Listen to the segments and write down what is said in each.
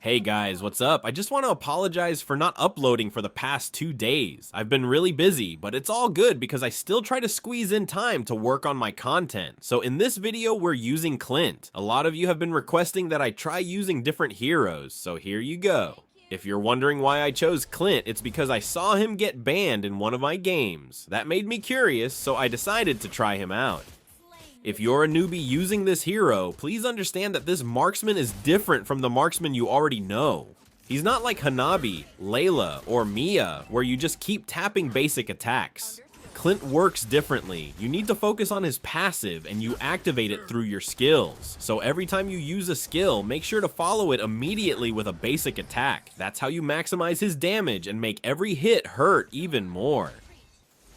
Hey guys, what's up? I just want to apologize for not uploading for the past 2 days. I've been really busy, but it's all good because I still try to squeeze in time to work on my content. So in this video, we're using Clint. A lot of you have been requesting that I try using different heroes, so here you go. If you're wondering why I chose Clint, it's because I saw him get banned in one of my games. That made me curious, so I decided to try him out. If you're a newbie using this hero, please understand that this marksman is different from the marksman you already know. He's not like Hanabi, Layla, or Mia, where you just keep tapping basic attacks. Clint works differently. You need to focus on his passive and you activate it through your skills. So every time you use a skill, make sure to follow it immediately with a basic attack. That's how you maximize his damage and make every hit hurt even more.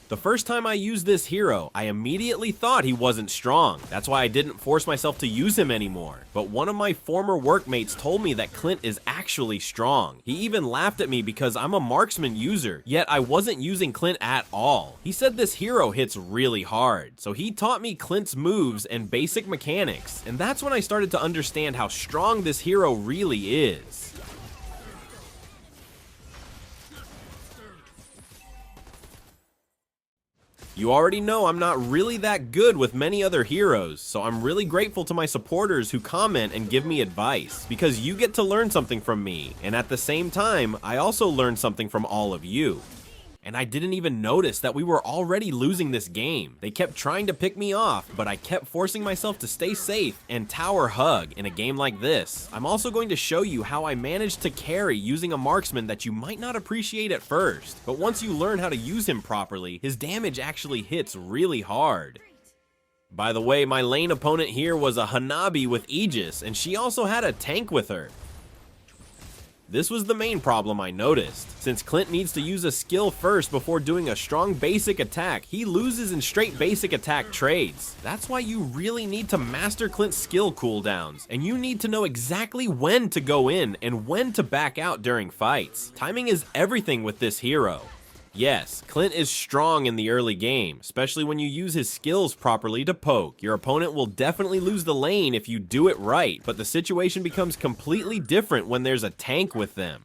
The first time I used this hero, I immediately thought he wasn't strong. That's why I didn't force myself to use him anymore. But one of my former workmates told me that Clint is actually strong. He even laughed at me because I'm a marksman user, yet I wasn't using Clint at all. He said this hero hits really hard, so he taught me Clint's moves and basic mechanics, and that's when I started to understand how strong this hero really is. You already know I'm not really that good with many other heroes, so I'm really grateful to my supporters who comment and give me advice, because you get to learn something from me, and at the same time, I also learn something from all of you. And I didn't even notice that we were already losing this game. They kept trying to pick me off, but I kept forcing myself to stay safe and tower hug in a game like this. I'm also going to show you how I managed to carry using a marksman that you might not appreciate at first, but once you learn how to use him properly, his damage actually hits really hard. By the way, my lane opponent here was a Hanabi with Aegis, and she also had a tank with her. This was the main problem I noticed. Since Clint needs to use a skill first before doing a strong basic attack, he loses in straight basic attack trades. That's why you really need to master Clint's skill cooldowns, and you need to know exactly when to go in and when to back out during fights. Timing is everything with this hero. Yes, Clint is strong in the early game, especially when you use his skills properly to poke. Your opponent will definitely lose the lane if you do it right, but the situation becomes completely different when there's a tank with them.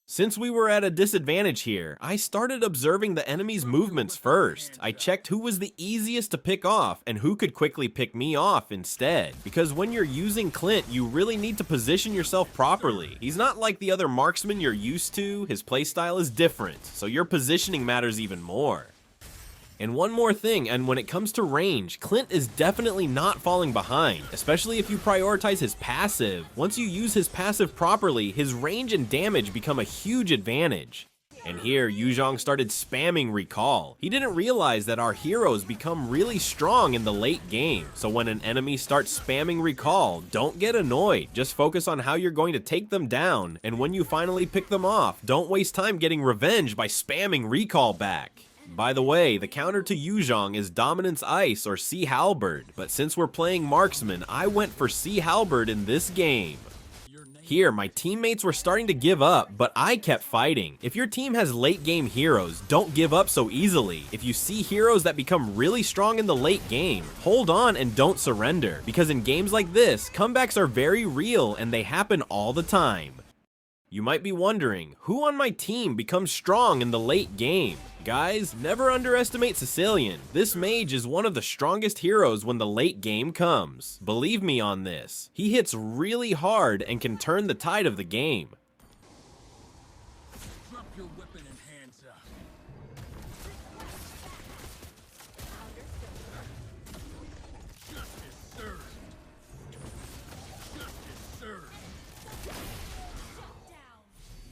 Since we were at a disadvantage here, I started observing the enemy's movements first. I checked who was the easiest to pick off and who could quickly pick me off instead. Because when you're using Clint, you really need to position yourself properly. He's not like the other marksmen you're used to, his playstyle is different, so your positioning matters even more. And one more thing, and when it comes to range, Clint is definitely not falling behind, especially if you prioritize his passive. Once you use his passive properly, his range and damage become a huge advantage. And here, Yuzhong started spamming recall. He didn't realize that our heroes become really strong in the late game, so when an enemy starts spamming recall, don't get annoyed. Just focus on how you're going to take them down, and when you finally pick them off, don't waste time getting revenge by spamming recall back. By the way, the counter to Yuzhong is Dominance Ice or Sea Halberd, but since we're playing Marksman, I went for Sea Halberd in this game. Here, my teammates were starting to give up, but I kept fighting. If your team has late game heroes, don't give up so easily. If you see heroes that become really strong in the late game, hold on and don't surrender, because in games like this, comebacks are very real and they happen all the time. You might be wondering, who on my team becomes strong in the late game? Guys, never underestimate Sicilian. This mage is one of the strongest heroes when the late game comes. Believe me on this. He hits really hard and can turn the tide of the game. Drop your weapon and hands up. Justice served. Justice served.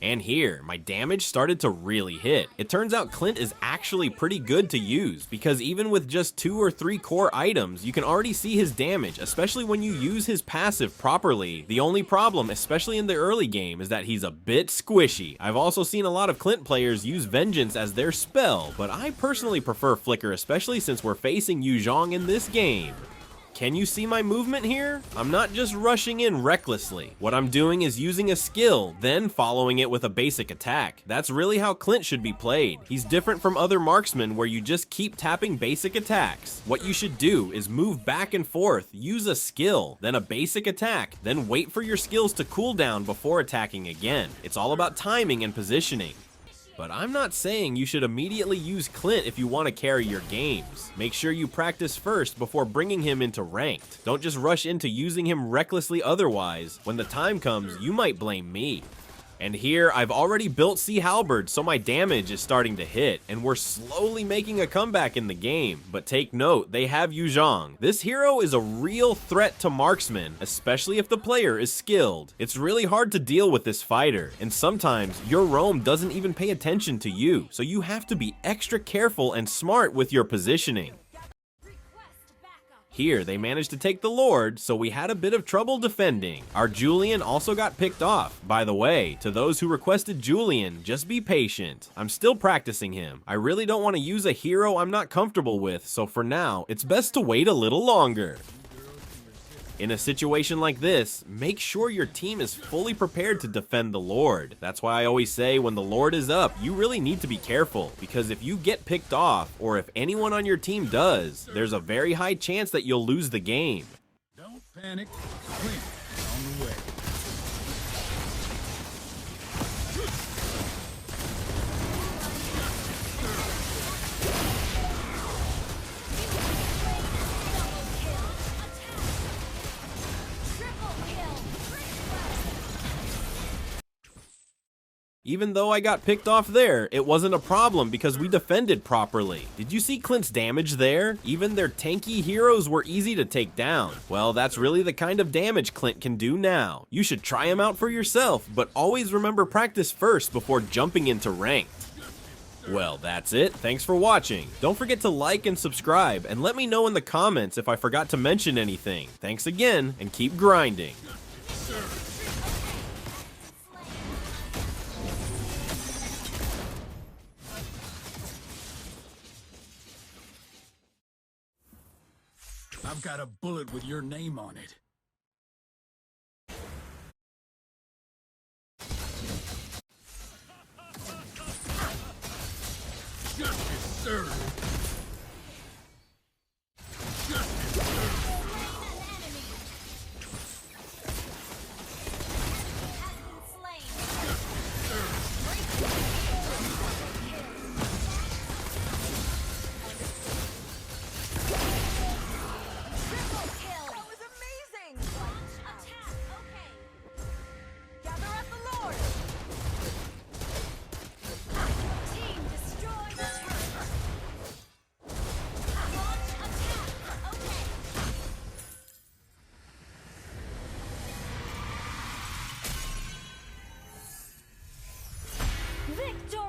And here, my damage started to really hit. It turns out Clint is actually pretty good to use, because even with just 2 or 3 core items, you can already see his damage, especially when you use his passive properly. The only problem, especially in the early game, is that he's a bit squishy. I've also seen a lot of Clint players use Vengeance as their spell, but I personally prefer Flicker, especially since we're facing Yuzhong in this game. can you see my movement here? I'm not just rushing in recklessly. What I'm doing is using a skill, then following it with a basic attack. That's really how Clint should be played. He's different from other marksmen where you just keep tapping basic attacks. What you should do is move back and forth, use a skill, then a basic attack, then wait for your skills to cool down before attacking again. It's all about timing and positioning. But I'm not saying you should immediately use Clint if you want to carry your games. Make sure you practice first before bringing him into ranked. Don't just rush into using him recklessly otherwise. When the time comes, you might blame me. And here, I've already built Sea Halberd, so my damage is starting to hit, and we're slowly making a comeback in the game. But take note, they have Yu Zhang. This hero is a real threat to marksmen, especially if the player is skilled. It's really hard to deal with this fighter, and sometimes your roam doesn't even pay attention to you, so you have to be extra careful and smart with your positioning. Here, they managed to take the Lord, so we had a bit of trouble defending. Our Julian also got picked off. By the way, to those who requested Julian, just be patient. I'm still practicing him. I really don't want to use a hero I'm not comfortable with, so for now, it's best to wait a little longer. In a situation like this, make sure your team is fully prepared to defend the Lord. That's why I always say when the Lord is up, you really need to be careful, because if you get picked off, or if anyone on your team does, there's a very high chance that you'll lose the game. Don't panic. Clint on the way. Even though I got picked off there, it wasn't a problem because we defended properly. Did you see Clint's damage there? Even their tanky heroes were easy to take down. Well, that's really the kind of damage Clint can do now. You should try him out for yourself, but always remember practice first before jumping into ranked. Well, that's it. Thanks for watching. Don't forget to like and subscribe, and let me know in the comments if I forgot to mention anything. Thanks again, and keep grinding. I've got a bullet with your name on it. Justice served. Justice served. Victor!